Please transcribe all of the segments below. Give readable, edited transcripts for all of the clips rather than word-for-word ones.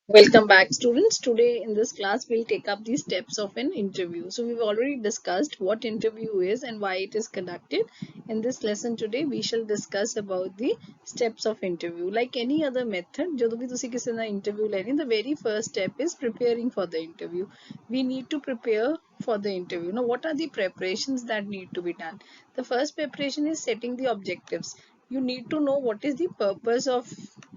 Welcome back, students. Today in this class, we'll take up the steps of an interview. So we've already discussed what interview is and why it is conducted. In this lesson today, we shall discuss about the steps of interview. Like any other method, ਜਦੋਂ ਵੀ ਤੁਸੀਂ ਕਿਸੇ ਦਾ interview ਲੈਣੀ, the very first step is preparing for the interview. We need to prepare for the interview. Now, what are the preparations that need to be done? The first preparation is setting the objectives. You need to know what is the purpose of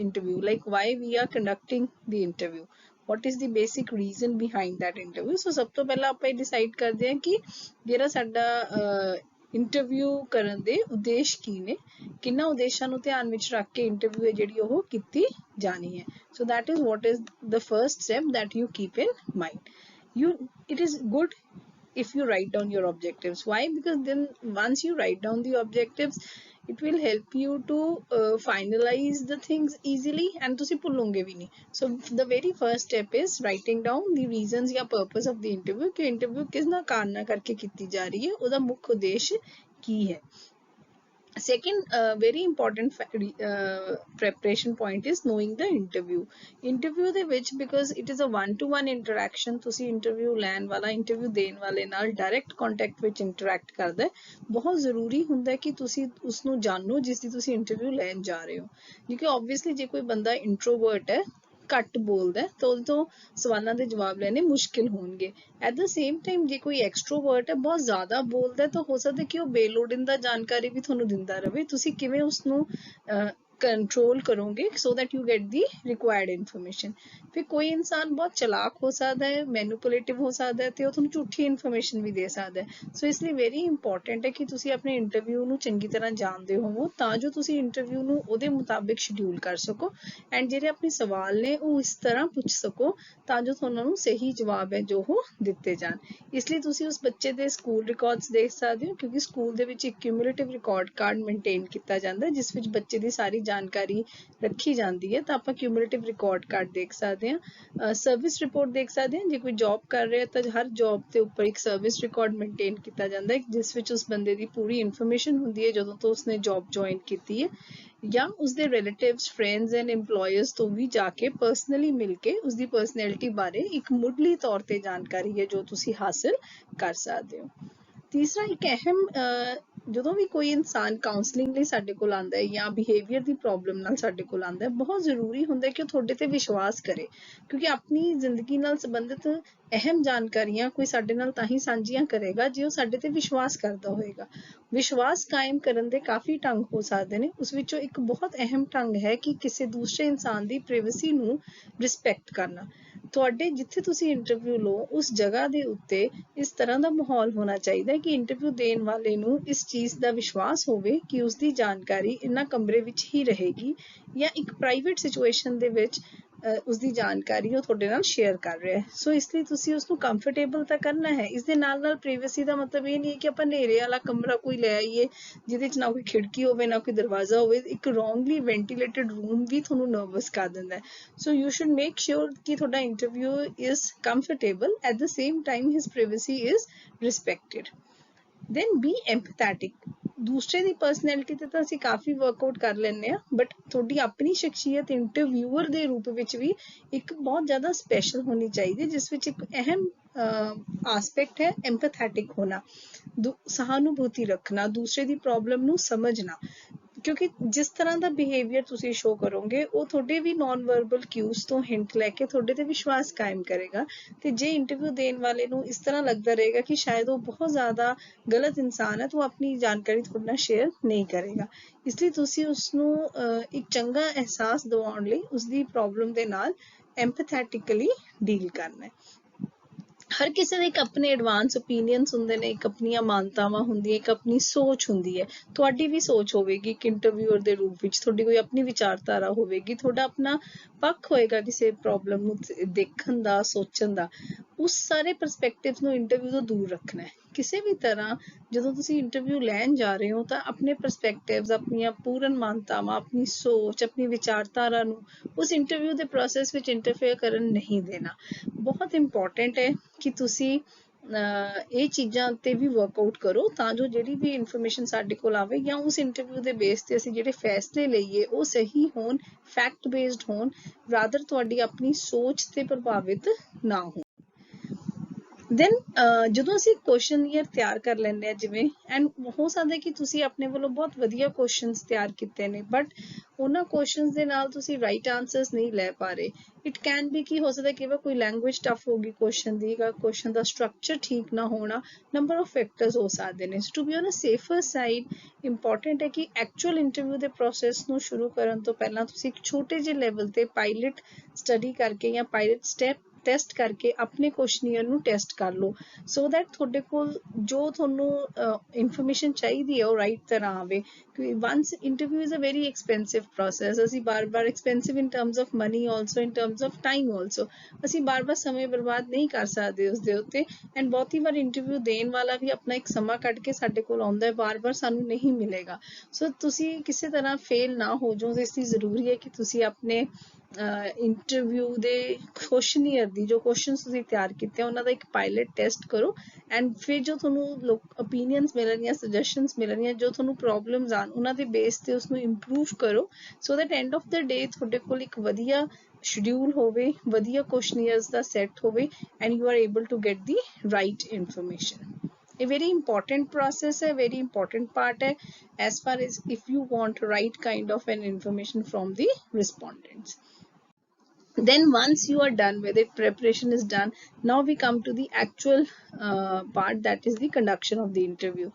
interview, like why we are conducting the interview, what is the basic reason behind that interview. So ਸਭ ਤੋਂ ਪਹਿਲਾਂ ਆਪਾਂ ਇਹ decide ਕਰਦੇ ਹਾਂ ਕਿ ਜਿਹੜਾ ਸਾਡਾ ਇੰਟਰਵਿਊ ਕਰਨ ਦੇ ਉਦੇਸ਼ ਕੀ ਨੇ, ਕਿੰਨਾ ਉਦੇਸ਼ਾਂ ਨੂੰ ਧਿਆਨ ਵਿੱਚ ਰੱਖ ਕੇ ਇੰਟਰਵਿਊ ਹੈ ਜਿਹੜੀ ਉਹ ਕੀਤੀ ਜਾਣੀ ਹੈ. ਸੋ that is what is the first step that you keep in mind. It is good if you write down your objectives. Why? Because then once you write down the objectives, it will help you to finalize the things easily and ਤੁਸੀਂ ਭੁੱਲੋਗੇ ਵੀ ਨਹੀਂ. So the very first step is writing down the reasons ਜਾਂ purpose of the interview, ਕਿ interview ਕਿਸ ਨਾ ਕਾਰਨ ਨਾਲ ਕਰਕੇ ਕੀਤੀ ਜਾ ਰਹੀ ਹੈ, ਉਹਦਾ ਮੁੱਖ ਉਦੇਸ਼ ਕੀ ਹੈ. Second very important preparation point is knowing the interview ਦੇ ਵਿੱਚ, because it is a one to one interaction. ਤੁਸੀਂ interview ਲੈਣ ਵਾਲਾ interview ਦੇਣ ਵਾਲੇ ਨਾਲ direct contact ਵਿੱਚ interact ਕਰਦਾ ਹੈ. ਬਹੁਤ ਜ਼ਰੂਰੀ ਹੁੰਦਾ ਹੈ ਕਿ ਤੁਸੀਂ ਉਸਨੂੰ ਜਾਣੋ ਜਿਸ ਦੀ ਤੁਸੀਂ interview ਲੈਣ ਜਾ ਰਹੇ ਹੋ, ਕਿਉਂਕਿ obviously ਜੇ ਕੋਈ ਬੰਦਾ introvert ਹੈ, ਘੱਟ ਬੋਲਦਾ ਹੈ, ਤਾਂ ਉਹਦੇ ਤੋਂ ਸਵਾਲਾਂ ਦੇ ਜਵਾਬ ਲੈਣੇ ਮੁਸ਼ਕਿਲ ਹੋਣਗੇ. ਐਟ ਦ ਸੇਮ ਟਾਈਮ ਜੇ ਕੋਈ ਐਕਸਟਰੋਵਰਟ ਹੈ, ਬਹੁਤ ਜ਼ਿਆਦਾ ਬੋਲਦਾ ਹੈ, ਤਾਂ ਹੋ ਸਕਦਾ ਕਿ ਉਹ ਬੇਲੋੜੀਂਦਾ ਜਾਣਕਾਰੀ ਵੀ ਤੁਹਾਨੂੰ ਦਿੰਦਾ ਰਹੇ. ਤੁਸੀਂ ਕਿਵੇਂ ਉਸਨੂੰ ਕੰਟਰੋਲ ਕਰੋਗੇ so that you get the required information. ਫਿਰ ਕੋਈ ਇਨਸਾਨ ਬਹੁਤ ਚਲਾਕ ਹੋ ਸਕਦਾ ਹੈ, ਮੈਨੂਪੂਲੇਟਿਵ ਹੋ ਸਕਦਾ ਹੈ, ਤੇ ਉਹ ਤੁਹਾਨੂੰ ਝੂਠੀ ਇਨਫੋਰਮੇਸ਼ਨ ਵੀ ਦੇ ਸਕਦਾ ਹੈ. ਸੋ ਇਸ ਲਈ ਵੈਰੀ ਇੰਪੋਰਟੈਂਟ ਹੈ ਕਿ ਤੁਸੀਂ ਆਪਣੇ ਇੰਟਰਵਿਊ ਨੂੰ ਚੰਗੀ ਤਰ੍ਹਾਂ ਜਾਣਦੇ ਹੋਵੋ, ਤਾਂ ਜੋ ਤੁਸੀਂ ਇੰਟਰਵਿਊ ਨੂੰ ਉਹਦੇ ਮੁਤਾਬਿਕ ਸ਼ਡਿਊਲ ਕਰ ਸਕੋ ਐਂਡ ਜਿਹੜੇ ਆਪਣੇ ਸਵਾਲ ਨੇ ਉਹ ਇਸ ਤਰ੍ਹਾਂ ਪੁੱਛ ਸਕੋ ਤਾਂ ਜੋ ਤੁਹਾਨੂੰ ਨੂੰ ਸਹੀ ਜਵਾਬ ਹੈ ਜੋ ਉਹ ਦਿੱਤੇ ਜਾਣ. ਇਸ ਲਈ ਤੁਸੀਂ ਉਸ ਬੱਚੇ ਦੇ ਸਕੂਲ ਰਿਕਾਰਡਸ ਦੇਖ ਸਕਦੇ ਹੋ, ਕਿਉਂਕਿ ਸਕੂਲ ਦੇ ਵਿੱਚ ਇੱਕ ਕਿਊਮੂਲੇਟਿਵ ਰਿਕਾਰਡ ਕਾਰਡ ਮੇਨਟੇਨ ਕੀਤਾ ਜਾਂਦਾ ਹੈ ਜਿਸ ਵਿੱਚ ਬੱਚੇ ਦੀ ਸਾਰੀ ਜਾਣਕਾਰੀ ਰੱਖੀ ਜਾਂਦੀ ਹੈ. ਤਾਂ ਆਪਾਂ ਕਿਊਮੂਲੇਟਿਵ ਰਿਕਾਰਡ ਕਾਰਡ ਦੇਖ ਸਕਦੇ ਹਾਂ. ਸਰਵਿਸ ਰਿਪੋਰਟ ਦੇਖ ਸਕਦੇ ਹਾਂ. ਜੇ ਕੋਈ ਜੌਬ ਕਰ ਰਿਹਾ ਤਾਂ ਹਰ ਜੌਬ ਦੇ ਉੱਪਰ ਇੱਕ ਸਰਵਿਸ ਰਿਕਾਰਡ ਮੇਨਟੇਨ ਕੀਤਾ ਜਾਂਦਾ ਹੈ ਜਿਸ ਵਿੱਚ ਉਸ ਬੰਦੇ ਦੀ ਪੂਰੀ ਇਨਫੋਰਮੇਸ਼ਨ ਹੁੰਦੀ ਹੈ ਜਦੋਂ ਤੋਂ ਉਸਨੇ ਜੌਬ ਜੁਆਇਨ ਕੀਤੀ ਹੈ, ਜਾਂ ਉਸਦੇ ਰਿਲੇਟਿਵਸ, ਫਰੈਂਡਸ ਐਂਡ EMPLOYERS ਤੋਂ ਵੀ ਜਾ ਕੇ ਪਰਸਨਲੀ ਮਿਲ ਕੇ ਉਸਦੀ ਪਰਸਨੈਲਿਟੀ ਬਾਰੇ ਇੱਕ ਮੁੱਢਲੀ ਤੌਰ ਤੇ ਜਾਣਕਾਰੀ ਹੈ ਜੋ ਤੁਸੀਂ ਹਾਸਿਲ ਕਰ ਸਕਦੇ ਹੋ. ਤੀਸਰਾ ਇੱਕ ਅਹਿਮ, ਜਦੋਂ ਵੀ ਕੋਈ ਇਨਸਾਨ ਕਾਉਂਸਲਿੰਗ ਲਈ ਸਾਡੇ ਕੋਲ ਆਉਂਦਾ ਹੈ ਜਾਂ ਬਿਹੇਵੀਅਰ ਦੀ ਪ੍ਰੋਬਲਮ ਨਾਲ ਸਾਡੇ ਕੋਲ ਆਉਂਦਾ ਹੈ, ਬਹੁਤ ਜ਼ਰੂਰੀ ਹੁੰਦਾ ਹੈ ਕਿ ਉਹ ਤੁਹਾਡੇ ਤੇ ਵਿਸ਼ਵਾਸ ਕਰੇ, ਕਿਉਂਕਿ ਆਪਣੀ ਜ਼ਿੰਦਗੀ ਨਾਲ ਸੰਬੰਧਿਤ ਅਹਿਮ ਜਾਣਕਾਰੀਆਂ ਕੋਈ ਸਾਡੇ ਨਾਲ ਤਾਂ ਹੀ ਸਾਂਝੀਆਂ ਕਰੇਗਾ ਜੇ ਉਹ ਸਾਡੇ ਤੇ ਵਿਸ਼ਵਾਸ ਕਰਦਾ ਹੋਏਗਾ. ਵਿਸ਼ਵਾਸ ਕਾਇਮ ਕਰਨ ਦੇ ਕਾਫੀ ਢੰਗ ਹੋ ਸਕਦੇ ਨੇ, ਉਸ ਵਿੱਚੋਂ ਇੱਕ ਬਹੁਤ ਅਹਿਮ ਢੰਗ ਹੈ ਕਿ ਕਿਸੇ ਦੂਸਰੇ ਇਨਸਾਨ ਦੀ ਪ੍ਰਾਈਵੇਸੀ ਨੂੰ ਰਿਸਪੈਕਟ ਕਰਨਾ. ਤੁਹਾਡੇ ਜਿੱਥੇ ਤੁਸੀਂ ਇੰਟਰਵਿਊ ਲਓ ਉਸ ਜਗ੍ਹਾ ਦੇ ਉੱਤੇ ਇਸ ਤਰ੍ਹਾਂ ਦਾ ਮਾਹੌਲ ਹੋਣਾ ਚਾਹੀਦਾ ਹੈ ਕਿ ਇੰਟਰਵਿਊ ਦੇਣ ਵਾਲੇ ਨੂੰ ਇਸ ਚੀਜ਼ ਦਾ ਵਿਸ਼ਵਾਸ ਹੋਵੇ ਕਿ ਉਸਦੀ ਜਾਣਕਾਰੀ ਇਹਨਾਂ ਕਮਰੇ ਵਿੱਚ ਹੀ ਰਹੇਗੀ ਜਾਂ ਇੱਕ ਪ੍ਰਾਈਵੇਟ ਸਿਚੁਏਸ਼ਨ ਦੇ ਵਿੱਚ ਉਸਦੀ ਜਾਣਕਾਰੀ ਉਹ ਤੁਹਾਡੇ ਨਾਲ ਸ਼ੇਅਰ ਕਰ ਰਿਹਾ ਹੈ. ਸੋ ਇਸ ਲਈ ਤੁਸੀਂ ਉਸਨੂੰ ਕੰਫਰਟੇਬਲ ਤਾਂ ਕਰਨਾ ਹੈ. ਇਸ ਦੇ ਨਾਲ ਨਾਲ ਪ੍ਰਾਈਵੇਸੀ ਦਾ ਮਤਲਬ ਇਹ ਨਹੀਂ ਹੈ ਕਿ ਆਪਾਂ ਹਨੇਰੇ ਵਾਲਾ ਕਮਰਾ ਕੋਈ ਲੈ ਆਈਏ ਜਿਹਦੇ 'ਚ ਨਾ ਕੋਈ ਖਿੜਕੀ ਹੋਵੇ ਨਾ ਕੋਈ ਦਰਵਾਜ਼ਾ ਹੋਵੇ. ਇੱਕ ਰੋਂਗਲੀ ਵੈਂਟੀਲੇਟਡ ਰੂਮ ਵੀ ਤੁਹਾਨੂੰ ਨਰਵਸ ਕਰ ਦਿੰਦਾ ਹੈ. So you should make sure ਕਿ ਤੁਹਾਡਾ interview is comfortable, at the same time his privacy is respected. Then be empathetic. ਦੂਸਰੇ ਦੀ ਪਰਸਨੈਲਿਟੀ ਤੇ ਤਾਂ ਅਸੀਂ ਕਾਫੀ ਵਰਕਆਊਟ ਕਰ ਲੈਂਦੇ ਹਾਂ, ਬਟ ਤੁਹਾਡੀ ਆਪਣੀ ਸ਼ਖਸੀਅਤ ਇੰਟਰਵਿਊਅਰ ਦੇ ਰੂਪ ਵਿੱਚ ਵੀ ਇੱਕ ਬਹੁਤ ਜ਼ਿਆਦਾ ਸਪੈਸ਼ਲ ਹੋਣੀ ਚਾਹੀਦੀ ਹੈ, ਜਿਸ ਵਿੱਚ ਇੱਕ ਅਹਿਮ ਆਸਪੈਕਟ ਹੈ ਐਮਪੈਥੈਟਿਕ ਹੋਣਾ, ਸਹਾਨੁਭੂਤੀ ਰੱਖਣਾ, ਦੂਸਰੇ ਦੀ ਪ੍ਰੋਬਲਮ ਨੂੰ ਸਮਝਣਾ. ਕਿਉਂਕਿ ਜਿਸ ਤਰ੍ਹਾਂ ਦਾ ਬਿਹੇਵੀਅਰ ਤੁਸੀਂ ਸ਼ੋਅ ਕਰੋਗੇ ਉਹ ਤੁਹਾਡੇ ਵੀ ਨੋਨ ਵਰਬਲ ਕਿਊਜ਼ ਤੋਂ ਹਿੰਟ ਲੈ ਕੇ ਤੁਹਾਡੇ ਤੇ ਵਿਸ਼ਵਾਸ ਕਾਇਮ ਕਰੇਗਾ. ਤੇ ਜੇ ਇੰਟਰਵਿਊ ਦੇਣ ਵਾਲੇ ਨੂੰ ਇਸ ਤਰ੍ਹਾਂ ਲੱਗਦਾ ਰਹੇਗਾ ਕਿ ਸ਼ਾਇਦ ਉਹ ਬਹੁਤ ਜ਼ਿਆਦਾ ਗਲਤ ਇਨਸਾਨ ਹੈ ਤਾਂ ਉਹ ਆਪਣੀ ਜਾਣਕਾਰੀ ਤੁਹਾਡੇ ਨਾਲ ਸ਼ੇਅਰ ਨਹੀਂ ਕਰੇਗਾ. ਇਸ ਲਈ ਤੁਸੀਂ ਉਸਨੂੰ ਇੱਕ ਚੰਗਾ ਅਹਿਸਾਸ ਦਿਵਾਉਣ ਲਈ ਉਸਦੀ ਪ੍ਰੋਬਲਮ ਦੇ ਨਾਲ ਐਮਪੈਥੈਟਿਕਲੀ ਡੀਲ ਕਰਨਾ ਹੈ. ਹਰ ਕਿਸੇ ਦੇ ਇੱਕ ਆਪਣੇ ਐਡਵਾਂਸ ਓਪੀਨੀਅਨਸ ਹੁੰਦੇ ਨੇ, ਇੱਕ ਆਪਣੀਆਂ ਮਾਨਤਾਵਾਂ ਹੁੰਦੀਆਂ, ਇੱਕ ਆਪਣੀ ਸੋਚ ਹੁੰਦੀ ਹੈ. ਤੁਹਾਡੀ ਵੀ ਸੋਚ ਹੋਵੇਗੀ ਇੱਕ ਇੰਟਰਵਿਊਅਰ ਦੇ ਰੂਪ ਵਿੱਚ, ਤੁਹਾਡੀ ਕੋਈ ਆਪਣੀ ਵਿਚਾਰਧਾਰਾ ਹੋਵੇਗੀ, ਤੁਹਾਡਾ ਆਪਣਾ ਪੱਖ ਹੋਏਗਾ ਕਿਸੇ ਪ੍ਰੋਬਲਮ ਨੂੰ ਦੇਖਣ ਦਾ, ਸੋਚਣ ਦਾ. ਉਸ ਸਾਰੇ ਪਰਸਪੈਕਟਿਵ ਨੂੰ ਇੰਟਰਵਿਊ ਤੋਂ ਦੂਰ ਰੱਖਣਾ ਹੈ. ਕਿਸੇ ਵੀ ਤਰ੍ਹਾਂ ਜਦੋਂ ਤੁਸੀਂ ਇੰਟਰਵਿਊ ਲੈਣ ਜਾ ਰਹੇ ਹੋ ਤਾਂ ਆਪਣੇ ਪਰਸਪੈਕਟਿਵਸ, ਆਪਣੀਆਂ ਪੂਰਨ ਮਾਨਤਾਵਾਂ, ਆਪਣੀ ਸੋਚ, ਆਪਣੀ ਵਿਚਾਰਧਾਰਾ ਨੂੰ ਉਸ ਇੰਟਰਵਿਊ ਦੇ ਪ੍ਰੋਸੈਸ ਵਿੱਚ ਇੰਟਰਫੇਅਰ ਕਰਨ ਨਹੀਂ ਦੇਣਾ. ਬਹੁਤ ਇੰਪੋਰਟੈਂਟ ਹੈ ਕਿ ਤੁਸੀਂ ਇਹ ਚੀਜ਼ਾਂ ਤੇ ਵੀ ਵਰਕਆਊਟ ਕਰੋ ਤਾਂ ਜੋ ਜਿਹੜੀ ਵੀ ਇਨਫੋਰਮੇਸ਼ਨ ਸਾਡੇ ਕੋਲ ਆਵੇ ਜਾਂ ਉਸ ਇੰਟਰਵਿਊ ਦੇ ਬੇਸ ਤੇ ਅਸੀਂ ਜਿਹੜੇ ਫੈਸਲੇ ਲਈਏ ਉਹ ਸਹੀ ਹੋਣ, ਫੈਕਟ ਬੇਸਡ ਹੋਣ, ਰਾਦਰ ਤੁਹਾਡੀ ਆਪਣੀ ਸੋਚ ਤੇ ਪ੍ਰਭਾਵਿਤ ਨਾ ਹੋਣ। ਦੈਨ ਜਦੋਂ ਅਸੀਂ ਕੁਐਸਚਨ ਈਅਰ ਤਿਆਰ ਕਰ ਲੈਂਦੇ ਆ ਜਿਵੇਂ, ਐਂਡ ਹੋ ਸਕਦਾ ਕਿ ਤੁਸੀਂ ਆਪਣੇ ਵੱਲੋਂ ਬਹੁਤ ਵਧੀਆ ਕੁਐਸਚਨਸ ਤਿਆਰ ਕੀਤੇ ਨੇ ਬਟ ਉਹਨਾਂ ਕੁਐਸਚਨਸ ਦੇ ਨਾਲ ਤੁਸੀਂ ਰਾਈਟ ਆਨਸਰਸ ਨਹੀਂ ਲੈ ਪਾ ਰਹੇ। ਇਟ ਕੈਨ ਬੀ ਕਿ ਹੋ ਸਕਦਾ ਕਿ ਕੋਈ ਲੈਂਗੁਏਜ ਟਫ ਹੋਗੀ ਕੁਐਸਚਨ ਦੀ, ਕੁਐਸਚਨ ਦਾ ਸਟਰਕਚਰ ਠੀਕ ਨਾ ਹੋਣਾ, ਨੰਬਰ ਆਫ ਫੈਕਟਰਸ ਹੋ ਸਕਦੇ ਨੇ। To be on a safer side important ਹੈ ਕਿ ਐਕਚੁਅਲ ਇੰਟਰਵਿਊ ਦੇ ਪ੍ਰੋਸੈਸ ਨੂੰ ਸ਼ੁਰੂ ਕਰਨ ਤੋਂ ਪਹਿਲਾਂ ਤੁਸੀਂ ਇੱਕ ਛੋਟੇ ਜਿਹੇ ਲੈਵਲ ਤੇ ਪਾਇਲਟ ਸਟੱਡੀ ਕਰਕੇ ਜਾਂ ਪਾਇਲਟ ਸਟੈਪ ਟੈਸਟ ਕਰਕੇ ਆਪਣੇ ਕੁਐਸਚਨੀਅਰ ਨੂੰ ਟੈਸਟ ਕਰ ਲਓ ਸੋ ਦੈਟ ਤੁਹਾਡੇ ਕੋਲ ਜੋ ਤੁਹਾਨੂੰ ਇਨਫੋਰਮੇਸ਼ਨ ਚਾਹੀਦੀ ਹੈ ਉਹ ਰਾਈਟ ਤਰ੍ਹਾਂ ਆਵੇ। ਕਿਉਂਕਿ once interview is a very expensive process, ਅਸੀਂ ਬਾਰ-ਬਾਰ expensive in terms of money also, in terms of time also, ਅਸੀਂ ਬਾਰ-ਬਾਰ ਸਮੇਂ ਬਰਬਾਦ ਨਹੀਂ ਕਰ ਸਕਦੇ ਉਸਦੇ ਉੱਤੇ। ਐਂਡ ਬਹੁਤੀ ਵਾਰ ਇੰਟਰਵਿਊ ਦੇਣ ਵਾਲਾ ਵੀ ਆਪਣਾ ਇੱਕ ਸਮਾਂ ਕੱਢ ਕੇ ਸਾਡੇ ਕੋਲ ਆਉਂਦਾ ਹੈ, ਬਾਰ-ਬਾਰ ਸਾਨੂੰ ਨਹੀਂ ਮਿਲੇਗਾ। ਸੋ ਤੁਸੀਂ ਕਿਸੇ ਤਰ੍ਹਾਂ ਫੇਲ ਨਾ ਹੋ ਜਾਓ, ਇਸ ਲਈ ਜ਼ਰੂਰੀ ਹੈ ਕਿ ਤੁਸੀਂ ਆਪਣੇ ਇੰਟਰਵਿਊ ਦੇ ਕੁਐਸਚਨੀਅਰ ਦੀ ਜੋ ਕੁਐਸਚਨਸ ਤੁਸੀਂ ਤਿਆਰ ਕੀਤੇ ਉਹਨਾਂ ਦਾ ਇੱਕ ਪਾਇਲਟ ਟੈਸਟ ਕਰੋ ਐਂਡ ਫਿਰ ਜੋ ਤੁਹਾਨੂੰ ਓਪੀਨੀਅਨਸ ਮਿਲਣਗੀਆਂ, ਸੁਜੈਸ਼ਨਸ ਮਿਲਣਗੀਆਂ, ਜੋ ਤੁਹਾਨੂੰ ਪ੍ਰੋਬਲਮਸ ਆਣ ਉਹਨਾਂ ਦੇ ਬੇਸ ਤੇ ਉਸਨੂੰ ਇੰਪਰੂਵ ਕਰੋ so that end of the day ਤੁਹਾਡੇ ਕੋਲ ਇੱਕ ਵਧੀਆ ਸ਼ਡਿਊਲ ਹੋਵੇ, ਵਧੀਆ ਕੁਐਸਚਨੀਅਰਸ ਦਾ ਸੈੱਟ ਹੋਵੇ and you are able to get the right information. A very important process, a very important part as far as if you want right kind of an information from the respondents. Then once you are done with it, preparation is done, now we come to the actual part, that is the conduction of the interview.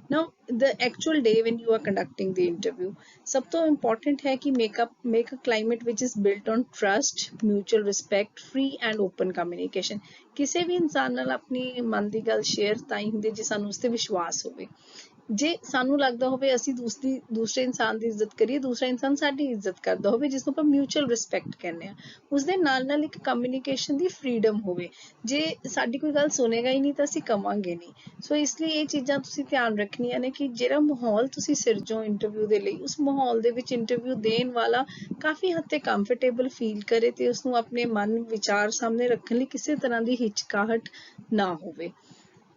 Now the actual day when you are conducting the interview, sab to important hai ki make a climate which is built on trust, mutual respect, free and open communication. ਕਿਸੇ ਵੀ ਇਨਸਾਨ ਨਾਲ ਆਪਣੀ ਮਨ ਦੀ ਗੱਲ share ਤਾਂ ਹੀ ਹੁੰਦੀ ਜੇ ਸਾਨੂੰ ਉਸ ਤੇ ਵਿਸ਼ਵਾਸ ਹੋਵੇ। ਜੇ ਸਾਨੂੰ ਲੱਗਦਾ ਹੋਵੇ ਅਸੀਂ ਦੂਸਰੇ ਇਨਸਾਨ ਦੀ ਇੱਜ਼ਤ ਕਰੀਏ, ਦੂਸਰਾ ਇਨਸਾਨ ਸਾਡੀ ਇੱਜ਼ਤ ਕਰਦਾ ਹੋਵੇ, ਜਿਸ ਨੂੰ ਆਪਾਂ ਮਿਊਚੁਅਲ ਰਿਸਪੈਕਟ ਕਹਿੰਦੇ ਆ, ਉਸਦੇ ਨਾਲ ਇੱਕ ਕਮਿਊਨੀਕੇਸ਼ਨ ਦੀ ਫਰੀडम ਹੋਵੇ। ਜੇ ਸਾਡੀ ਕੋਈ ਗੱਲ ਸੁਣੇਗਾ ਹੀ ਨਹੀਂ ਤਾਂ ਅਸੀਂ ਕਵਾਂਗੇ ਨਹੀਂ। ਸੋ ਇਸ ਲਈ ਇਹ ਚੀਜ਼ਾਂ ਤੁਸੀਂ ਧਿਆਨ ਰੱਖਣੀਆਂ ਨੇ ਕਿ ਜਿਹੜਾ ਮਾਹੌਲ ਤੁਸੀਂ ਸਿਰਜੋ ਇੰਟਰਵਿਊ ਦੇ ਲਈ, ਉਸ ਮਾਹੌਲ ਦੇ ਵਿੱਚ ਇੰਟਰਵਿਊ ਦੇਣ ਵਾਲਾ ਕਾਫੀ ਹੱਦ ਤੱਕ ਕੰਫਰਟੇਬਲ ਫੀਲ ਕਰੇ ਤੇ ਉਸਨੂੰ ਆਪਣੇ ਮਨ ਵਿਚਾਰ ਸਾਹਮਣੇ ਰੱਖਣ ਲਈ ਕਿਸੇ ਤਰ੍ਹਾਂ ਦੀ ਹਿਚਕਾਹਟ ਨਾ ਹੋਵੇ।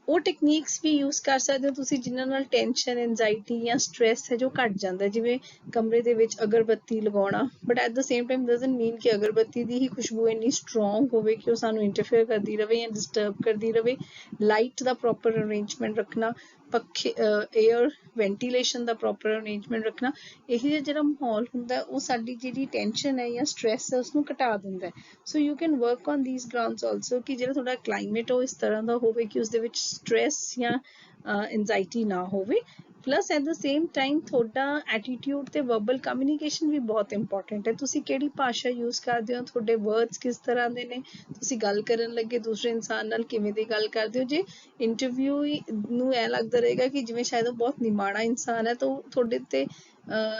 ਉਹ ਟੈਕਨੀਕਸ ਵੀ ਯੂਜ਼ ਕਰ ਸਕਦੇ ਹੋ ਤੁਸੀਂ ਜਿਨ੍ਹਾਂ ਨਾਲ ਟੈਨਸ਼ਨ, ਐਂਜ਼ਾਈਟੀ ਜਾਂ ਸਟ੍ਰੈਸ ਹੈ ਜੋ ਘਟ ਜਾਂਦਾ, ਜਿਵੇਂ ਕਮਰੇ ਦੇ ਵਿੱਚ ਅਗਰਬੱਤੀ ਲਗਾਉਣਾ, but at the same time doesn't mean ਕਿ ਅਗਰਬੱਤੀ ਦੀ ਹੀ ਖੁਸ਼ਬੂ ਇੰਨੀ ਸਟਰੋਂਗ ਹੋਵੇ ਕਿ ਉਹ ਸਾਨੂੰ ਇੰਟਰਫੇਅਰ ਕਰਦੀ ਰਹੇ ਜਾਂ ਡਿਸਟਰਬ ਕਰਦੀ ਰਹੇ। ਲਾਈਟ ਦਾ ਪ੍ਰੋਪਰ ਅਰੇਂਜਮੈਂਟ ਰੱਖਣਾ, ਪੱਖੇ ਏਅਰ ਵੈਂਟੀਲੇਸ਼ਨ ਦਾ ਪ੍ਰੋਪਰ ਅਰੇਂਜਮੈਂਟ ਰੱਖਣਾ, ਇਹ ਜਿਹੜਾ ਮਾਹੌਲ ਹੁੰਦਾ ਉਹ ਸਾਡੀ ਜਿਹੜੀ ਟੈਨਸ਼ਨ ਹੈ ਜਾਂ ਸਟ੍ਰੈਸ ਹੈ ਉਸਨੂੰ ਘਟਾ ਦਿੰਦਾ। ਸੋ you can work on these grounds also ਕਿ ਜਿਹੜਾ ਤੁਹਾਡਾ ਕਲਾਈਮੇਟ ਉਹ ਇਸ ਤਰ੍ਹਾਂ ਦਾ ਹੋਵੇ ਕਿ ਉਸਦੇ ਵਿੱਚ ਸਟ੍ਰੈਸ ਜਾਂ ਐਂਜ਼ਾਈਟੀ ਨਾ ਹੋਵੇ। Plus at the same time ਤੁਹਾਡਾ ਐਟੀਟਿਊਡ ਤੇ ਵਰਬਲ ਕਮਿਊਨੀਕੇਸ਼ਨ ਵੀ ਬਹੁਤ ਇੰਪੋਰਟੈਂਟ ਹੈ। ਤੁਸੀਂ ਕਿਹੜੀ ਭਾਸ਼ਾ ਯੂਜ਼ ਕਰਦੇ ਹੋ, ਤੁਹਾਡੇ ਵਰਡਸ ਕਿਸ ਤਰ੍ਹਾਂ ਦੇ ਨੇ, ਤੁਸੀਂ ਗੱਲ ਕਰਨ ਲੱਗੇ ਦੂਸਰੇ ਇਨਸਾਨ ਨਾਲ ਕਿਵੇਂ ਦੀ ਗੱਲ ਕਰਦੇ ਹੋ। ਜੇ ਇੰਟਰਵਿਊ ਨੂੰ ਐ ਲੱਗਦਾ ਰਹੇਗਾ ਕਿ ਜਿਵੇਂ ਸ਼ਾਇਦ ਉਹ ਬਹੁਤ ਨਿਮਾਣਾ ਇਨਸਾਨ ਹੈ ਤਾਂ ਉਹ ਤੁਹਾਡੇ ਤੇ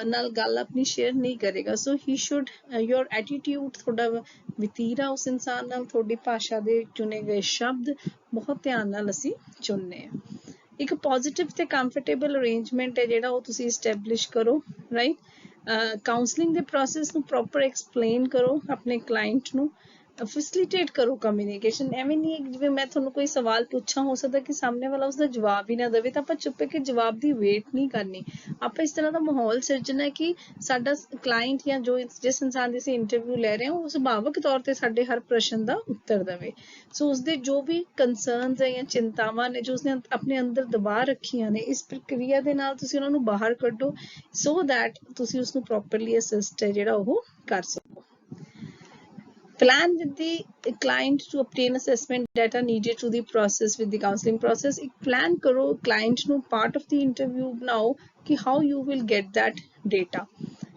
ਨਾਲ ਗੱਲ ਆਪਣੀ ਸ਼ੇਅਰ ਨਹੀਂ ਕਰੇਗਾ। ਸੋ ਹੀ ਸ਼ੁੱਡ ਯੋਰ ਐਟੀਟਿਊਡ, ਤੁਹਾਡਾ ਵਤੀਰਾ ਉਸ ਇਨਸਾਨ ਨਾਲ, ਤੁਹਾਡੀ ਭਾਸ਼ਾ ਦੇ ਚੁਣੇ ਗਏ ਸ਼ਬਦ ਬਹੁਤ ਧਿਆਨ ਨਾਲ ਅਸੀਂ ਚੁਣਨੇ ਆ। ਇੱਕ ਪੋਜ਼ਿਟਿਵ ਤੇ ਕੰਫਰਟੇਬਲ ਅਰੇਂਜਮੈਂਟ ਹੈ ਜਿਹੜਾ ਉਹ ਤੁਸੀਂ ਇਸਟੈਬਲਿਸ਼ ਕਰੋ, ਰਾਈਟ। ਕਾਉਂਸਲਿੰਗ ਦੇ ਪ੍ਰੋਸੈਸ ਨੂੰ ਪ੍ਰੋਪਰ ਐਕਸਪਲੇਨ ਕਰੋ ਆਪਣੇ ਕਲਾਇੰਟ ਨੂੰ, ਫੈਸਿਲਿਟੇਟ ਕਰੋ ਕਮਿਊਨੀਕੇਸ਼ਨ। ਐਵੇਂ ਨਹੀਂ ਜਿਵੇਂ ਮੈਂ ਤੁਹਾਨੂੰ ਕੋਈ ਸਵਾਲ ਪੁੱਛਾਂ, ਹੋ ਸਕਦਾ ਕਿ ਸਾਹਮਣੇ ਵਾਲਾ ਉਸਦਾ ਜਵਾਬ ਹੀ ਨਾ ਦੇਵੇ ਤਾਂ ਆਪਾਂ ਚੁੱਪ ਕੇ ਜਵਾਬ ਦੀ ਵੇਟ ਨਹੀਂ ਕਰਨੀ। ਆਪਾਂ ਇਸ ਤਰ੍ਹਾਂ ਦਾ ਮਾਹੌਲ ਸਿਰਜਣਾ ਕਿ ਸਾਡਾ ਕਲਾਇੰਟ ਜਾਂ ਜਿਸ ਇਨਸਾਨ ਦੀ ਅਸੀਂ ਇੰਟਰਵਿਊ ਲੈ ਰਹੇ ਹਾਂ ਉਹ ਸੁਭਾਵਿਕ ਤੌਰ ਤੇ ਸਾਡੇ ਹਰ ਪ੍ਰਸ਼ਨ ਦਾ ਉੱਤਰ ਦੇਵੇ। ਸੋ ਉਸਦੇ ਜੋ ਵੀ ਕੰਸਰਨਸ ਹੈ ਜਾਂ ਚਿੰਤਾਵਾਂ ਨੇ ਜੋ ਉਸਨੇ ਆਪਣੇ ਅੰਦਰ ਦਬਾ ਰੱਖੀਆਂ ਨੇ, ਇਸ ਪ੍ਰਕਿਰਿਆ ਦੇ ਨਾਲ ਤੁਸੀਂ ਉਹਨਾਂ ਨੂੰ ਬਾਹਰ ਕੱਢੋ ਸੋ ਦੈਟ ਤੁਸੀਂ ਉਸਨੂੰ ਪ੍ਰੋਪਰਲੀ ਅਸਿਸਟ ਹੈ ਜਿਹੜਾ ਉਹ ਕਰ ਸਕੋ। Plan with the client to obtain assessment data needed to the process with the counseling process. एक plan करो, client ਨੂੰ part of the interview ਬਣਾਓ ਕਿ how you will get that data.